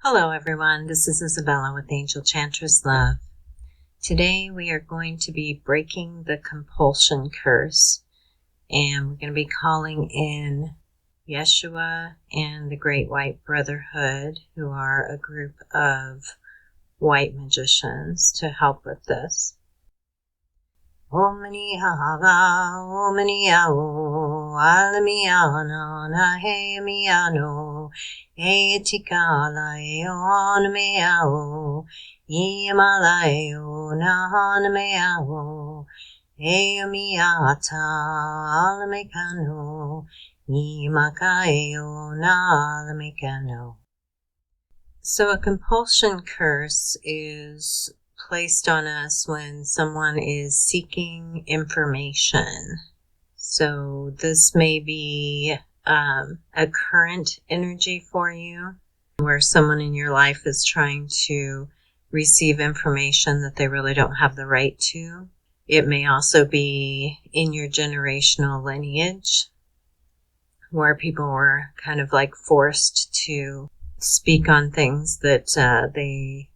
Hello everyone, this is Isabella with Angel Chantress Love. Today we are going to be breaking the compulsion curse, and we're going to be calling in Yeshua and the Great White Brotherhood, who are a group of white magicians, to help with this. Omni hava, omni ao, alamiano, nahemiano, etikala eon meao, imalao, nahan meao, eomiata, alamekano, imakaeo, nalamekano. So a compulsion curse is placed on us when someone is seeking information. So this may be a current energy for you, where someone in your life is trying to receive information that they really don't have the right to. It may also be in your generational lineage, where people were kind of like forced to speak on things that they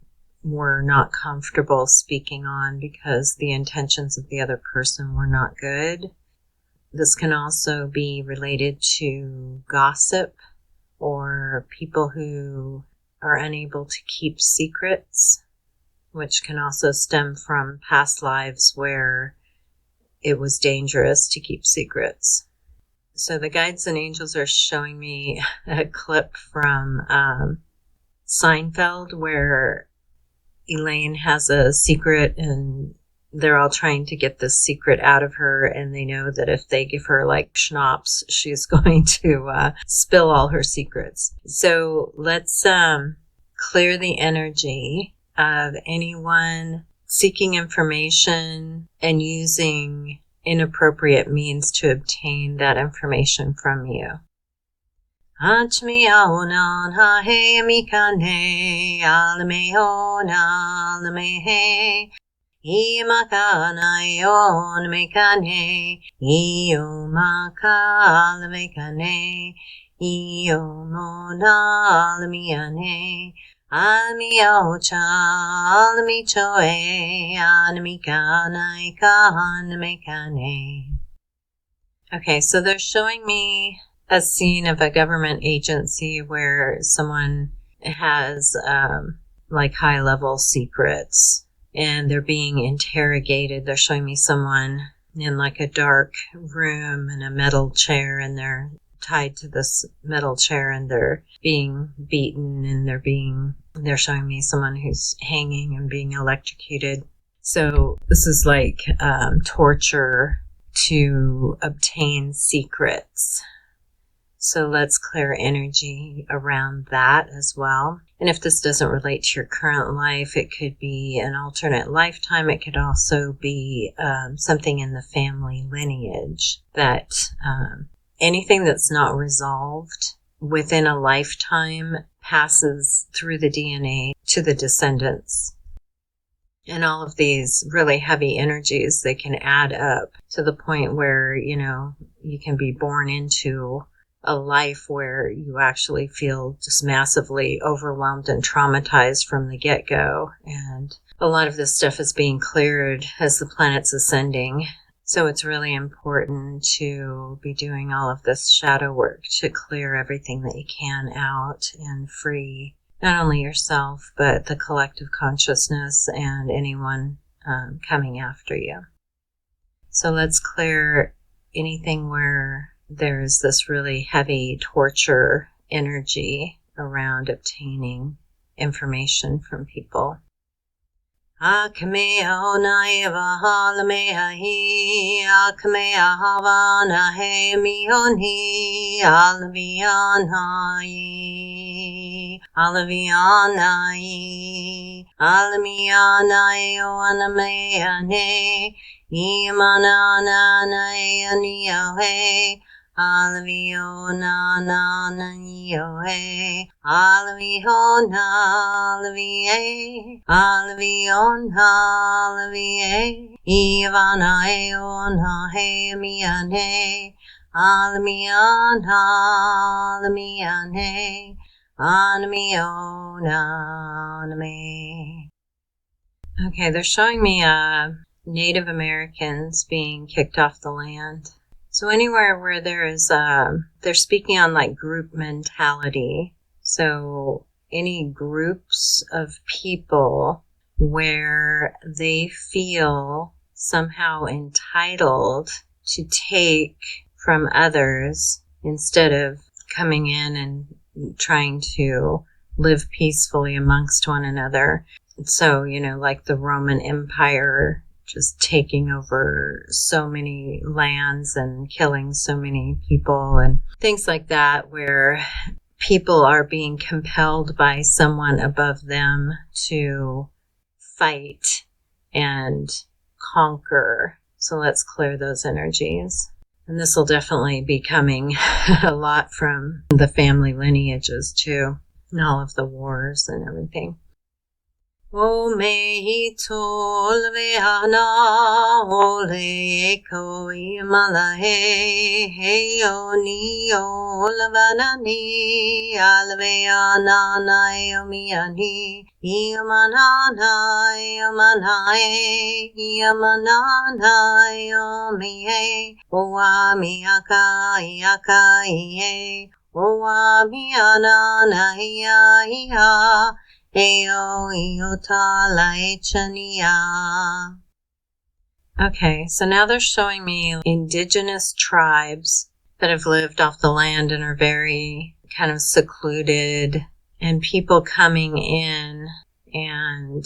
were not comfortable speaking on because the intentions of the other person were not good. This can also be related to gossip or people who are unable to keep secrets, which can also stem from past lives where it was dangerous to keep secrets. So the guides and angels are showing me a clip from Seinfeld where Elaine has a secret and they're all trying to get this secret out of her, and they know that if they give her like schnapps, she's going to spill all her secrets. So let's clear the energy of anyone seeking information and using inappropriate means to obtain that information from you. Achmiaonan hahe mikane almeona almehe imakanayon mekane iomaka almekane iomona almiane almiocha almichoe almikanai kanmekane. Okay, so they're showing me a scene of a government agency where someone has like high-level secrets and they're being interrogated. They're showing me someone in like a dark room in a metal chair, and they're tied to this metal chair and they're being beaten, and they're showing me someone who's hanging and being electrocuted. So this is like torture to obtain secrets. So let's clear energy around that as well. And if this doesn't relate to your current life, it could be an alternate lifetime. It could also be something in the family lineage, that anything that's not resolved within a lifetime passes through the DNA to the descendants. And all of these really heavy energies, they can add up to the point where, you can be born into a life where you actually feel just massively overwhelmed and traumatized from the get-go. And a lot of this stuff is being cleared as the planet's ascending. So it's really important to be doing all of this shadow work to clear everything that you can out and free not only yourself, but the collective consciousness and anyone coming after you. So let's clear anything where there's this really heavy torture energy around obtaining information from people. Akmea onaiva halmeahi, akmea havana he mioni, alvianai, alvianai, almianai oanameane, imananai aniahe, alviona nananiohe, alviona alvie, alviona alvie, ivana eona he miane, almiana almiane, Anmio Naname. Okay, they're showing me Native Americans being kicked off the land. So anywhere where there is, they're speaking on like group mentality. So any groups of people where they feel somehow entitled to take from others instead of coming in and trying to live peacefully amongst one another. So, like the Roman Empire just taking over so many lands and killing so many people and things like that, where people are being compelled by someone above them to fight and conquer. So let's clear those energies. And this will definitely be coming a lot from the family lineages too, and all of the wars and everything. O me tolve ana ole ko imalahe he oni olvana ni alve ana na yomiani yamanana yamanae yamanana yomi o ami akai akai o ami ana ya Okay, so now they're showing me indigenous tribes that have lived off the land and are very kind of secluded, and people coming in and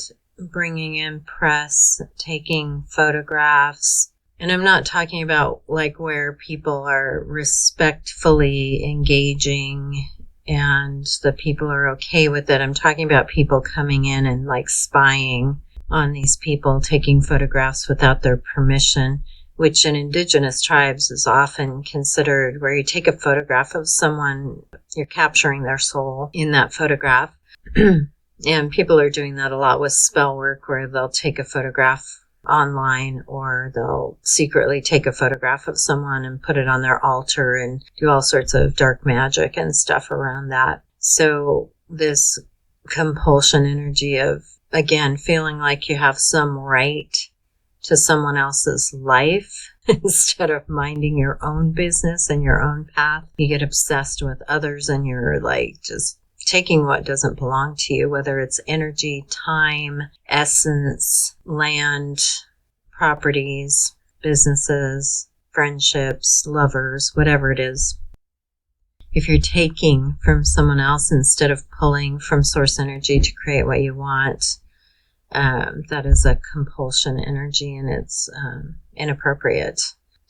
bringing in press, taking photographs. And I'm not talking about like where people are respectfully engaging and the people are okay with it. I'm talking about people coming in and like spying on these people, taking photographs without their permission, which in indigenous tribes is often considered where you take a photograph of someone, you're capturing their soul in that photograph. And people are doing that a lot with spell work, where they'll take a photograph online, or they'll secretly take a photograph of someone and put it on their altar and do all sorts of dark magic and stuff around that. So this compulsion energy of, again, feeling like you have some right to someone else's life instead of minding your own business and your own path. You get obsessed with others and you're like just taking what doesn't belong to you, whether it's energy, time, essence, land, properties, businesses, friendships, lovers, whatever it is. If you're taking from someone else instead of pulling from source energy to create what you want, that is a compulsion energy, and it's inappropriate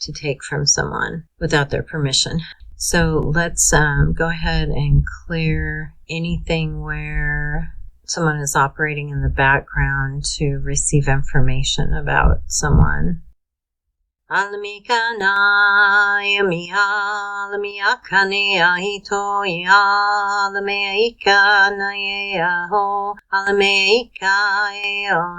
to take from someone without their permission. So let's go ahead and clear anything where someone is operating in the background to receive information about someone. Alamikana yamiya alamiyakane ahito ya alameikana yaho alameika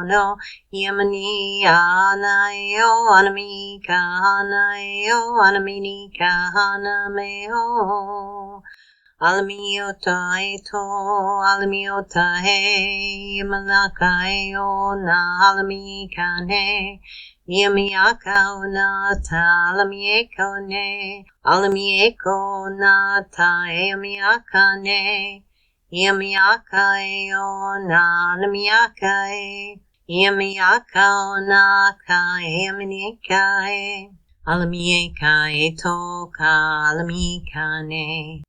no yamani anayo anamika anayo anaminika anameo Alamiota eto, alamiota he, yamanaka eo na alamika ne, yamiaka o na ta alamieko ne, alamieko na ta yamiaka ne, yamiaka eo na alamiaka e, yamiaka o na ka yaminika e, alamieka eto ka alamika ne.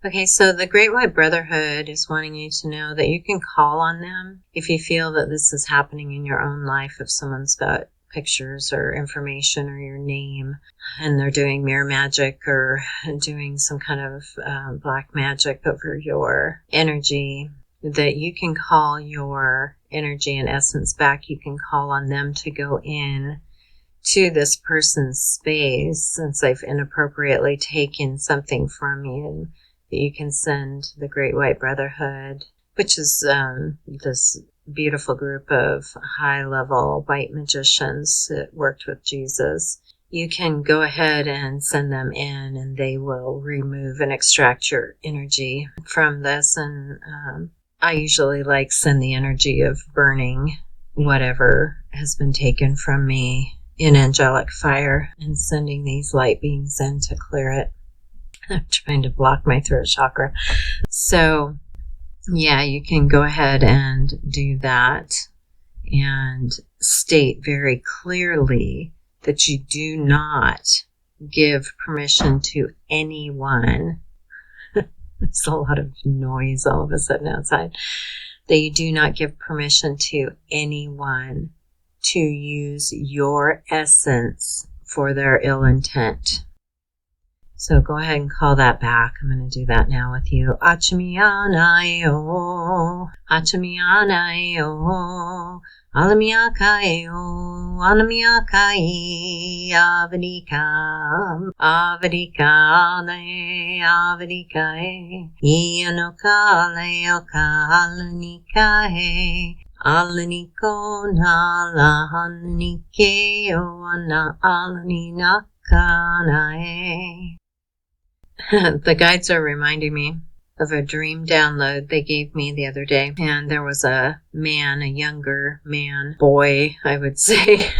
Okay, so the Great White Brotherhood is wanting you to know that you can call on them if you feel that this is happening in your own life. If someone's got pictures or information or your name and they're doing mirror magic or doing some kind of black magic over your energy, that you can call your energy and essence back. You can call on them to go in to this person's space since they've inappropriately taken something from you. That you can send the Great White Brotherhood, which is this beautiful group of high-level white magicians that worked with Jesus. You can go ahead and send them in, and they will remove and extract your energy from this and I usually send the energy of burning whatever has been taken from me in angelic fire and sending these light beings in to clear it. I'm trying to block my throat chakra. So, yeah, you can go ahead and do that and state very clearly that you do not give permission to anyone. There's a lot of noise all of a sudden outside. That you do not give permission to anyone to use your essence for their ill intent. So go ahead and call that back. I'm going to do that now with you. Achamianayo, Achamianayo, Alamiakayo, Alamiakai, Avadika, Avadikale, Avadikae, Ianokale, Okalanikae, Alaniko, Nala, Halanike, Oana, Alaninakanae. The guides are reminding me of a dream download they gave me the other day. And there was a man, a younger man, boy, I would say.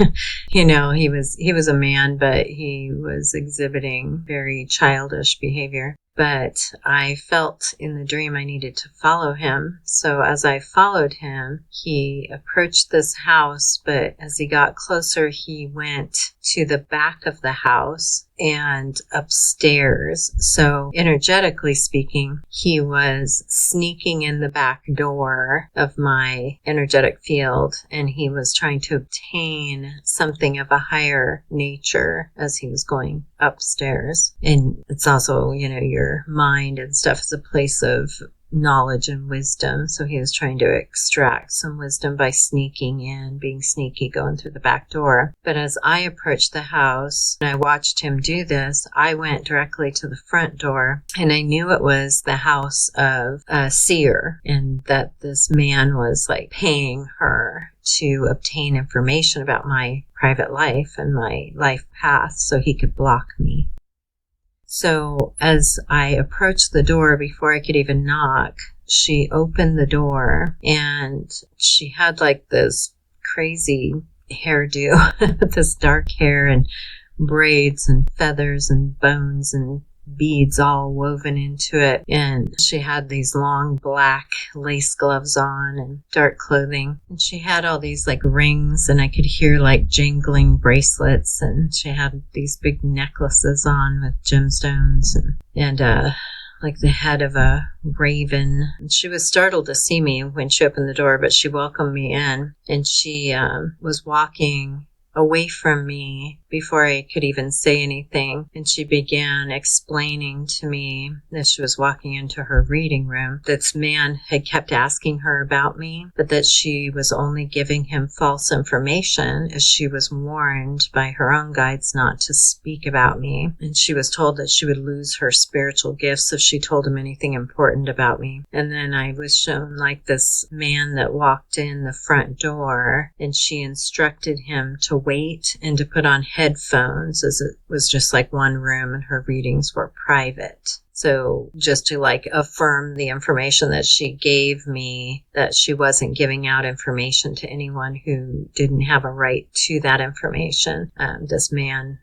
He was a man, but he was exhibiting very childish behavior. But I felt in the dream I needed to follow him. So as I followed him, he approached this house, but as he got closer, he went to the back of the house and upstairs. So energetically speaking, he was sneaking in the back door of my energetic field, and he was trying to obtain something of a higher nature as he was going upstairs. And it's also, your mind and stuff is a place of knowledge and wisdom. So he was trying to extract some wisdom by sneaking in, being sneaky, going through the back door. But as I approached the house and I watched him do this, I went directly to the front door, and I knew it was the house of a seer, and that this man was paying her to obtain information about my private life and my life path so he could block me. So as I approached the door, before I could even knock, she opened the door, and she had this crazy hairdo, this dark hair and braids and feathers and bones and beads all woven into it. And she had these long black lace gloves on and dark clothing. And she had all these rings, and I could hear jingling bracelets. And she had these big necklaces on with gemstones and the head of a raven. And she was startled to see me when she opened the door, but she welcomed me in, and she was walking away from me before I could even say anything. And she began explaining to me that she was walking into her reading room. This man had kept asking her about me, but that she was only giving him false information, as she was warned by her own guides not to speak about me. And she was told that she would lose her spiritual gifts if she told him anything important about me. And then I was shown this man that walked in the front door, and she instructed him to wait and to put on headphones, as it was just one room and her readings were private. So just to affirm the information that she gave me, that she wasn't giving out information to anyone who didn't have a right to that information. This man,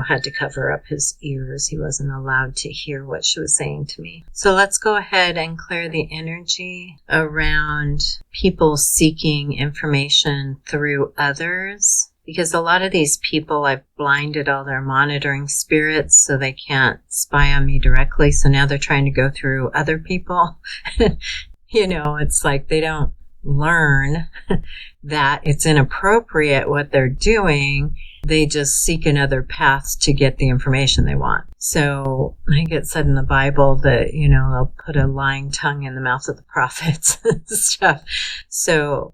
had to cover up his ears. He wasn't allowed to hear what she was saying to me. So let's go ahead and clear the energy around people seeking information through others. Because a lot of these people, I've blinded all their monitoring spirits so they can't spy on me directly. So now they're trying to go through other people. It's they don't learn that it's inappropriate what they're doing. They just seek another path to get the information they want. So I think it said in the Bible that, they'll put a lying tongue in the mouth of the prophets and stuff. So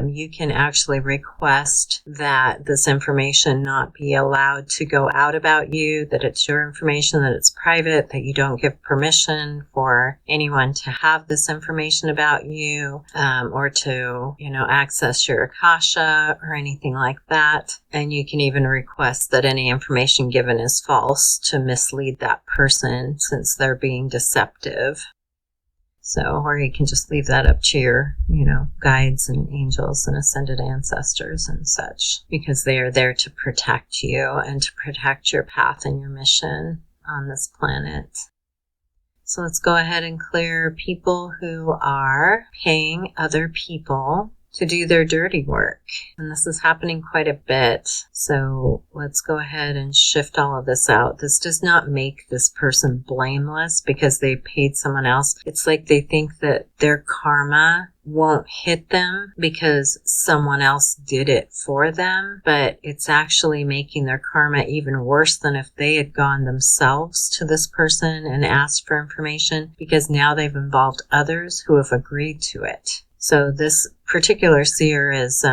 you can actually request that this information not be allowed to go out about you, that it's your information, that it's private, that you don't give permission for anyone to have this information about you, or to, access your Akasha or anything like that. And you can even request that any information given is false to mislead that person, since they're being deceptive. So, or you can just leave that up to your, guides and angels and ascended ancestors and such, because they are there to protect you and to protect your path and your mission on this planet. So let's go ahead and clear people who are paying other people to do their dirty work. And this is happening quite a bit. So let's go ahead and shift all of this out. This does not make this person blameless because they paid someone else. It's like they think that their karma won't hit them because someone else did it for them, but it's actually making their karma even worse than if they had gone themselves to this person and asked for information, because now they've involved others who have agreed to it. So this particular seer is,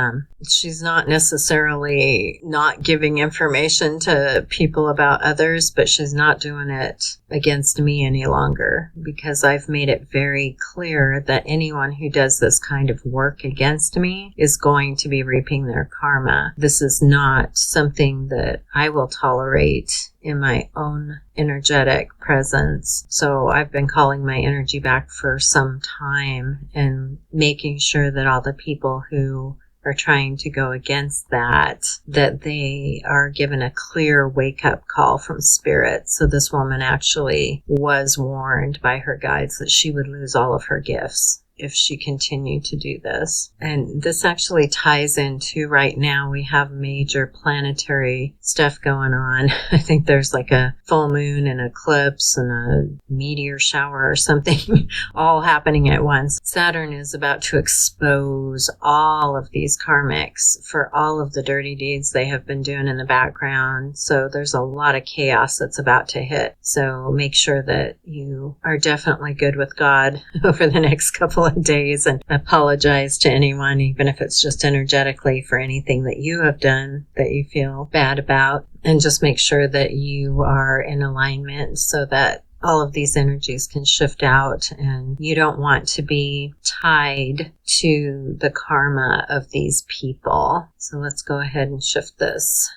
she's not necessarily not giving information to people about others, but she's not doing it against me any longer, because I've made it very clear that anyone who does this kind of work against me is going to be reaping their karma. This is not something that I will tolerate in my own energetic presence. So I've been calling my energy back for some time and making sure that all the people who are trying to go against that they are given a clear wake-up call from spirit. So this woman actually was warned by her guides that she would lose all of her gifts if she continued to do this. And this actually ties into, right now we have major planetary stuff going on. I think there's like a full moon and eclipse and a meteor shower or something all happening at once. Saturn is about to expose all of these karmics for all of the dirty deeds they have been doing in the background. So there's a lot of chaos that's about to hit. So make sure that you are definitely good with God over the next couple of days, and apologize to anyone, even if it's just energetically, for anything that you have done that you feel bad about. And just make sure that you are in alignment so that all of these energies can shift out, and you don't want to be tied to the karma of these people. So let's go ahead and shift this.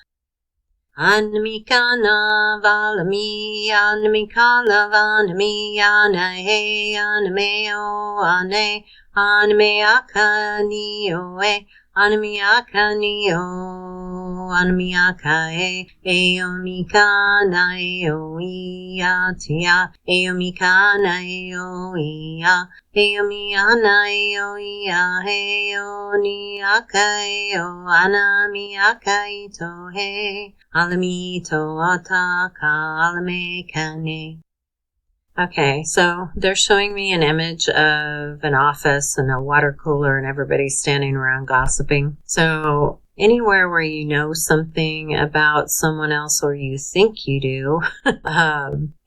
Anamikana valami anamikala vanami anahe anameo ane anameakani oe anamiakani o anamiakae eomikana eoiatia eomikana eoia eomiana eoia eoniakae o anamiakai tohe Alamito ataka alamekane. Okay, so they're showing me an image of an office and a water cooler and everybody standing around gossiping. So anywhere where you know something about someone else, or you think you do,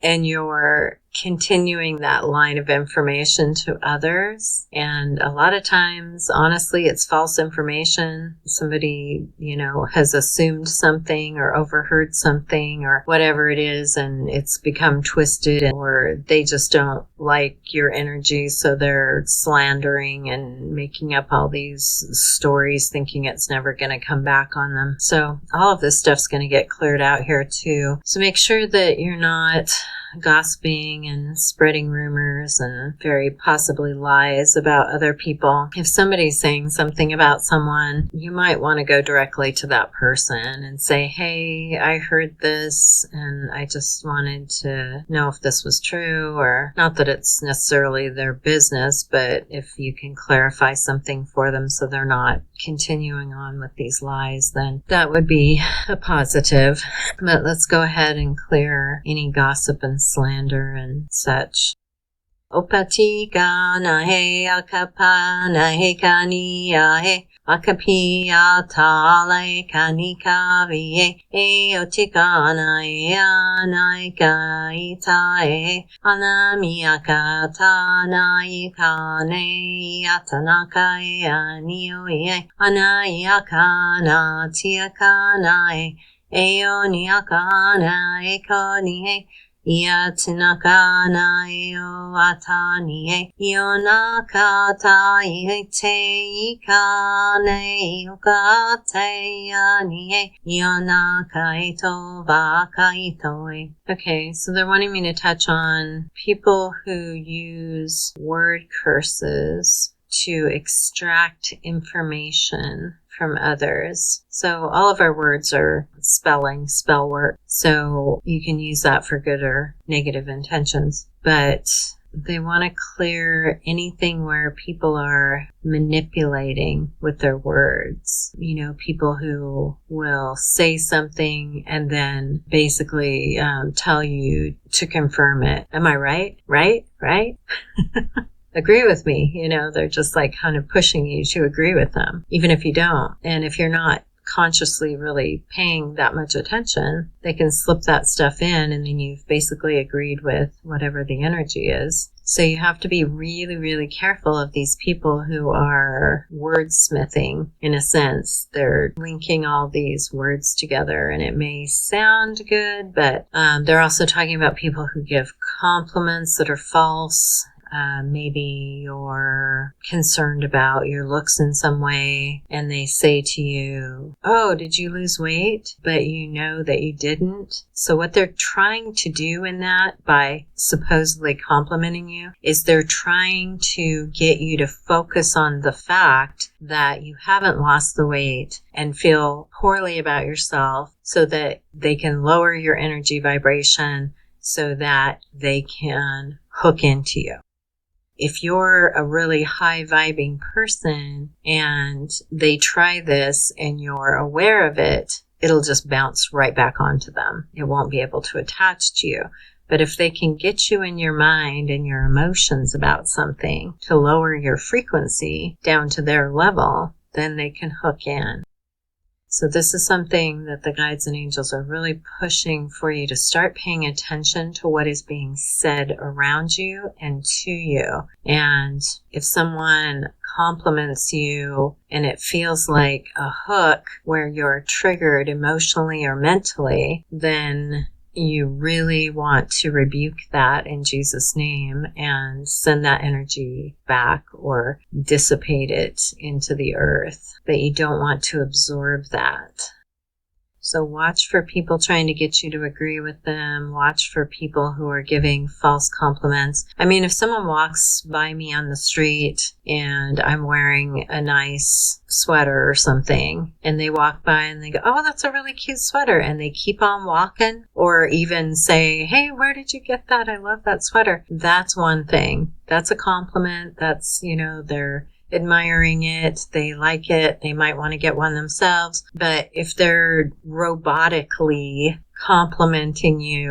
and you're continuing that line of information to others. And a lot of times, honestly, it's false information. Somebody, has assumed something or overheard something or whatever it is, and it's become twisted, or they just don't like your energy, so they're slandering and making up all these stories thinking it's never going to come back on them. So all of this stuff's going to get cleared out here too. So make sure that you're not gossiping and spreading rumors and very possibly lies about other people. If somebody's saying something about someone, you might want to go directly to that person and say, hey, I heard this and I just wanted to know if this was true, or not that it's necessarily their business, but if you can clarify something for them so they're not continuing on with these lies, then that would be a positive. But let's go ahead and clear any gossip and slander and such. Opatika nahe akapa nahe kaniya he akapia tale kanika vie eotika nae anaika itae anamiaka nae kane atanaka anioe anaiaka na tiaka nae eoniaka nae konihe Yatinakanae o atanie Yonakatai te ikane ukate anie Yonakai to vakai toi. Okay, so they're wanting me to touch on people who use word curses to extract information from others. So all of our words are spell work. So you can use that for good or negative intentions. But they want to clear anything where people are manipulating with their words. You know, people who will say something and then basically tell you to confirm it. Am I right? Right? Agree with me. You know, they're just like kind of pushing you to agree with them, even if you don't. And if you're not consciously really paying that much attention, they can slip that stuff in and then you've basically agreed with whatever the energy is. So you have to be really, really careful of these people who are wordsmithing in a sense. They're linking all these words together and it may sound good, but they're also talking about people who give compliments that are false. Maybe you're concerned about your looks in some way and they say to you, oh, did you lose weight? But you know that you didn't. So what they're trying to do in that by supposedly complimenting you is they're trying to get you to focus on the fact that you haven't lost the weight and feel poorly about yourself so that they can lower your energy vibration so that they can hook into you. If you're a really high vibing person and they try this and you're aware of it, it'll just bounce right back onto them. It won't be able to attach to you. But if they can get you in your mind and your emotions about something to lower your frequency down to their level, then they can hook in. So this is something that the guides and angels are really pushing for you to start paying attention to what is being said around you and to you. And if someone compliments you and it feels like a hook where you're triggered emotionally or mentally, then you really want to rebuke that in Jesus' name and send that energy back or dissipate it into the earth. But you don't want to absorb that. So watch for people trying to get you to agree with them. Watch for people who are giving false compliments. I mean, if someone walks by me on the street and I'm wearing a nice sweater or something, and they walk by and they go, oh, that's a really cute sweater, and they keep on walking, or even say, hey, where did you get that? I love that sweater. That's one thing. That's a compliment. That's, you know, they're admiring it, they like it, they might want to get one themselves. But if they're robotically complimenting you,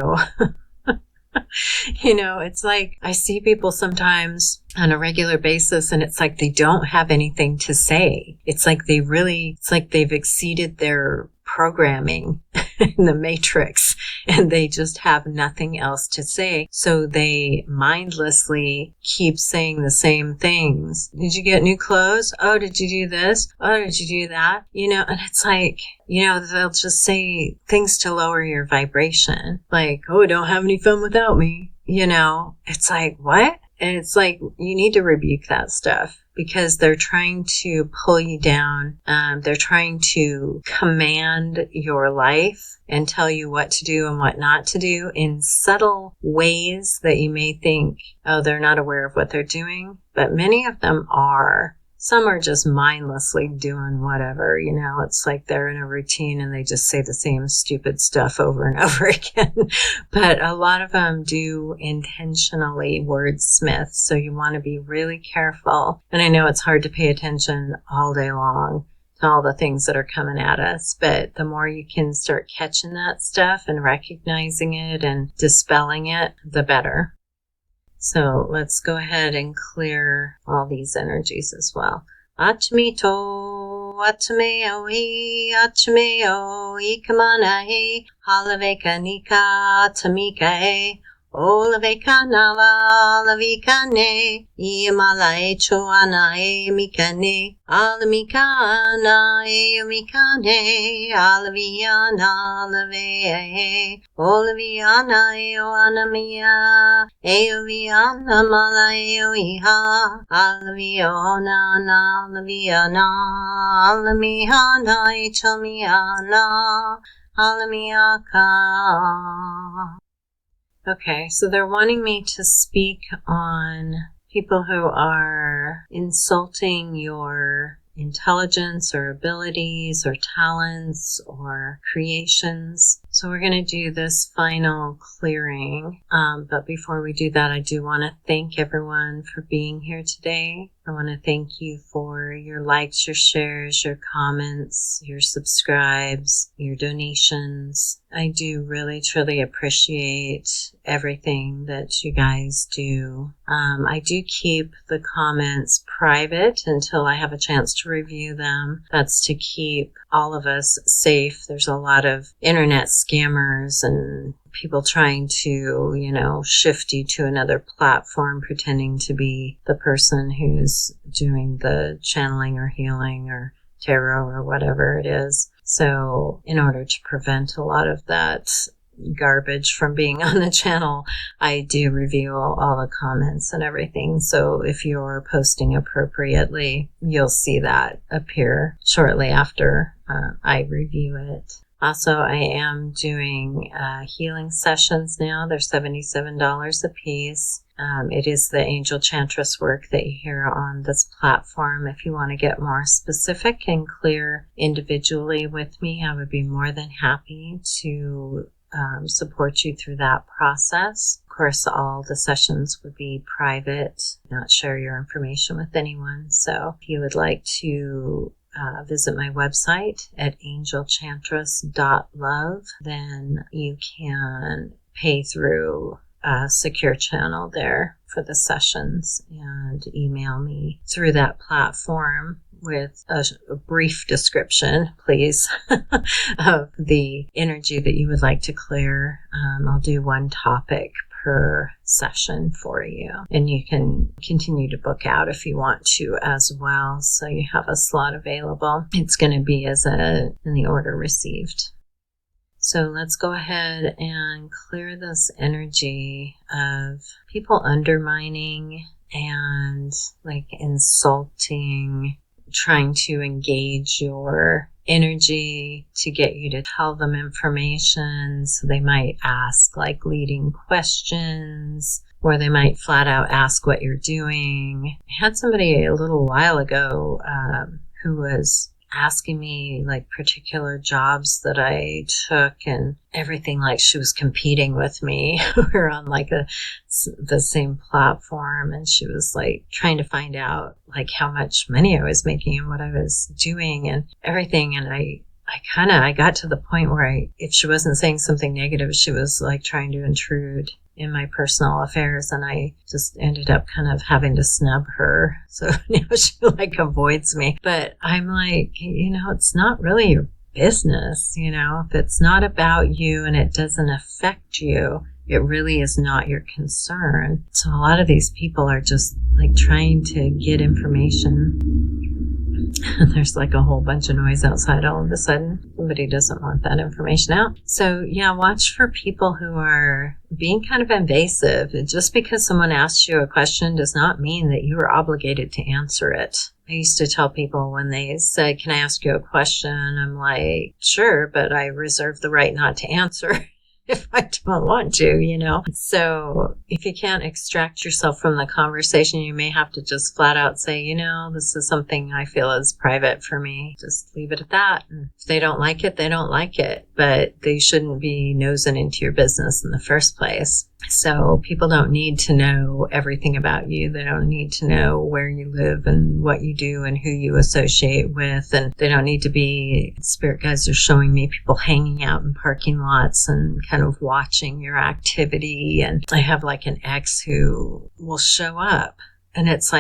you know, it's like I see people sometimes on a regular basis and it's like they don't have anything to say. It's like they've exceeded their programming in the matrix and they just have nothing else to say. So they mindlessly keep saying the same things. Did you get new clothes? Oh, did you do this? Oh, did you do that? You know, and it's like, you know, they'll just say things to lower your vibration. Like, oh, don't have any fun without me. You know, it's like, what? And it's like, you need to rebuke that stuff because they're trying to pull you down. They're trying to command your life and tell you what to do and what not to do in subtle ways that you may think, oh, they're not aware of what they're doing. But many of them are. Some are just mindlessly doing whatever, you know, it's like they're in a routine and they just say the same stupid stuff over and over again. But a lot of them do intentionally wordsmith. So you want to be really careful. And I know it's hard to pay attention all day long to all the things that are coming at us. But the more you can start catching that stuff and recognizing it and dispelling it, the better. So let's go ahead and clear all these energies as well. Achmito, Achmeoi, Achmeo, Ikamanae, Halaveka Nika, Tamikae, Olavikana Lavikane, Yamalae Choanae Mikane, Alamikana Eumikane, Alaviana Lave, Olaviana Eoanamia, Eoviana Malaeoiha, Alaviona Nalaviana, Alamihana Echomiana, Alamiaka. Okay, so they're wanting me to speak on people who are insulting your intelligence or abilities or talents or creations. So we're going to do this final clearing. But before we do that, I do want to thank everyone for being here today. I want to thank you for your likes, your shares, your comments, your subscribes, your donations. I do really, truly appreciate everything that you guys do. I do keep the comments private until I have a chance to review them. That's to keep all of us safe. There's a lot of internet scammers and people trying to, shift you to another platform, pretending to be the person who's doing the channeling or healing or tarot or whatever it is. So in order to prevent a lot of that garbage from being on the channel, I do review all the comments and everything. So if you're posting appropriately, you'll see that appear shortly after I review it. Also, I am doing healing sessions now. They're $77 a piece. It is the Angel Chantress work that you hear on this platform. If you want to get more specific and clear individually with me, I would be more than happy to support you through that process. Of course, all the sessions would be private, not share your information with anyone. So if you would like to visit my website at angelchantress.love, then you can pay through a secure channel there for the sessions and email me through that platform with a brief description, please, of the energy that you would like to clear. I'll do one topic per session for you, and you can continue to book out if you want to as well, so you have a slot available. It's going to be in the order received. So let's go ahead and clear this energy of people undermining and insulting, trying to engage your energy to get you to tell them information. So they might ask leading questions, or they might flat out ask what you're doing. I had somebody a little while ago who was asking me particular jobs that I took and everything, she was competing with me. We're on the same platform, and she was trying to find out how much money I was making and what I was doing and everything. And I got to the point where if she wasn't saying something negative, she was trying to intrude in my personal affairs, and I just ended up kind of having to snub her. So now she avoids me. But I'm it's not really your business, if it's not about you and it doesn't affect you, it really is not your concern. So a lot of these people are just trying to get information. There's a whole bunch of noise outside all of a sudden. Somebody doesn't want that information out. So yeah, watch for people who are being kind of invasive. Just because someone asks you a question does not mean that you are obligated to answer it. I used to tell people when they said, "Can I ask you a question?" I'm like, "Sure, but I reserve the right not to answer." If I don't want to, So if you can't extract yourself from the conversation, you may have to just flat out say, this is something I feel is private for me. Just leave it at that. And if they don't like it, they don't like it. But they shouldn't be nosing into your business in the first place. So people don't need to know everything about you. They don't need to know where you live and what you do and who you associate with. And they don't need to be, spirit guides are showing me people hanging out in parking lots and kind of watching your activity. And I have an ex who will show up, and it's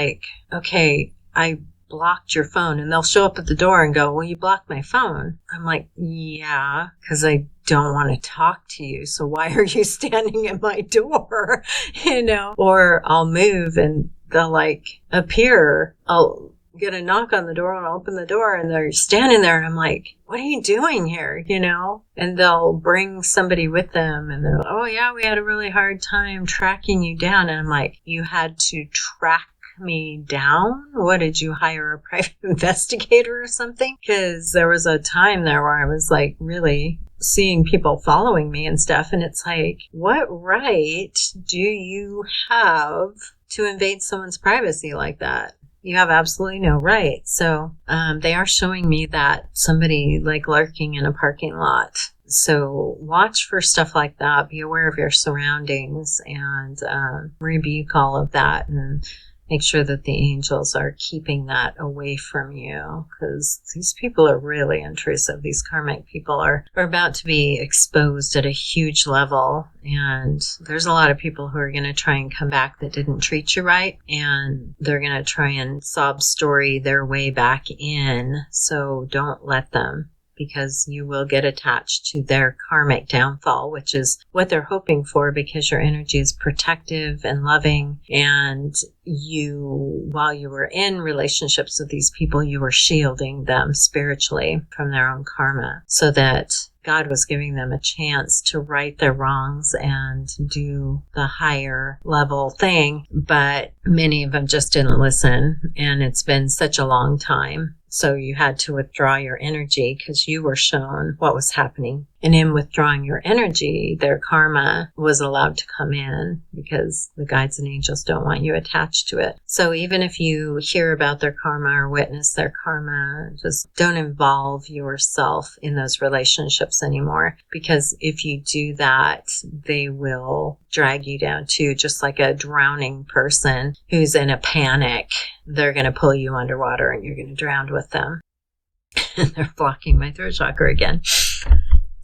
okay, I blocked your phone. And they'll show up at the door and go, well, you blocked my phone. I'm like, yeah, because I don't want to talk to you. So why are you standing at my door? Or I'll move and they'll like appear. I'll get a knock on the door and I'll open the door and they're standing there and I'm like, what are you doing here? And they'll bring somebody with them and they're like, oh yeah, we had a really hard time tracking you down. And I'm like, you had to track me down? What, did you hire a private investigator or something? Because there was a time there where I was like really seeing people following me and stuff. And it's like, what right do you have to invade someone's privacy like that? You have absolutely no right. So they are showing me that somebody like lurking in a parking lot. So watch for stuff like that. Be aware of your surroundings and rebuke all of that and make sure that the angels are keeping that away from you, because these people are really intrusive. These karmic people are about to be exposed at a huge level, and there's a lot of people who are going to try and come back that didn't treat you right, and they're going to try and sob story their way back in. So don't let them, because you will get attached to their karmic downfall, which is what they're hoping for, because your energy is protective and loving. And while you were in relationships with these people, you were shielding them spiritually from their own karma, so that God was giving them a chance to right their wrongs and do the higher level thing. But many of them just didn't listen. And it's been such a long time. So you had to withdraw your energy because you were shown what was happening. And in withdrawing your energy, their karma was allowed to come in, because the guides and angels don't want you attached to it. So even if you hear about their karma or witness their karma, just don't involve yourself in those relationships anymore. Because if you do that, they will drag you down too, just like a drowning person who's in a panic. They're going to pull you underwater and you're going to drown with them. They're blocking my throat chakra again.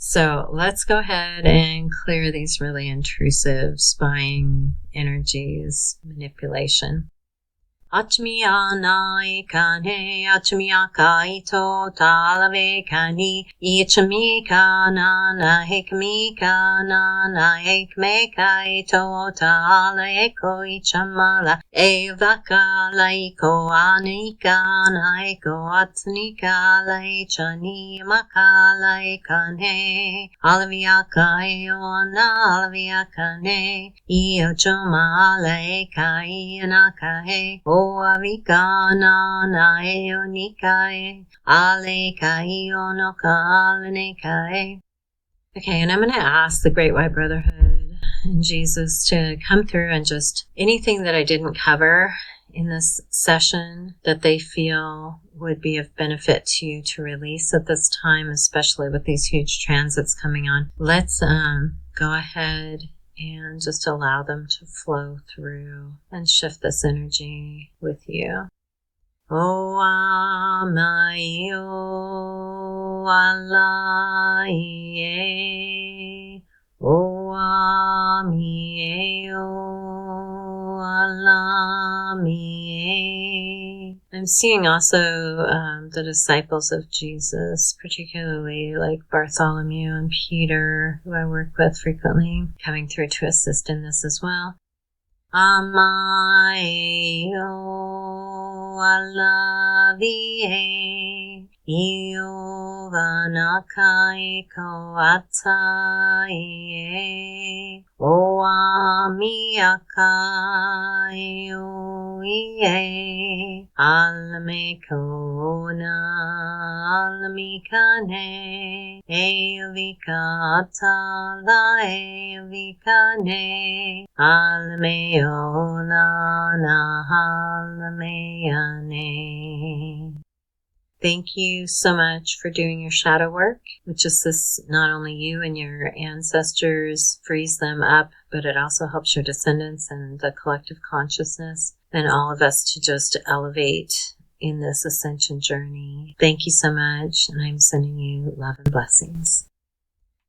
So let's go ahead and clear these really intrusive spying energies, manipulation. Achmiyana ikane, achmiyaka ito talave kani, ichmika nana hekmika nana hekmeka ito tala eko ichamala, evaka laiko anika naiko atnika laichani makala ikane, alaviaka eona alaviakane, iochoma laikai anakahe, Avika nae onikae, alekai onoka. Okay, and I'm going to ask the Great White Brotherhood and Jesus to come through and just anything that I didn't cover in this session that they feel would be of benefit to you to release at this time, especially with these huge transits coming on. Let's go ahead and just allow them to flow through and shift this energy with you. O amai o alai o ami o alami. I'm seeing also the disciples of Jesus, particularly like Bartholomew and Peter, who I work with frequently, coming through to assist in this as well. Amai o alavi io vanakai ko atai o ami akai o ie alame kona alami kane evika atala evika ne alame ona na alame ane. Thank you so much for doing your shadow work, which assists not only you and your ancestors, frees them up, but it also helps your descendants and the collective consciousness and all of us to just elevate in this ascension journey. Thank you so much, and I'm sending you love and blessings.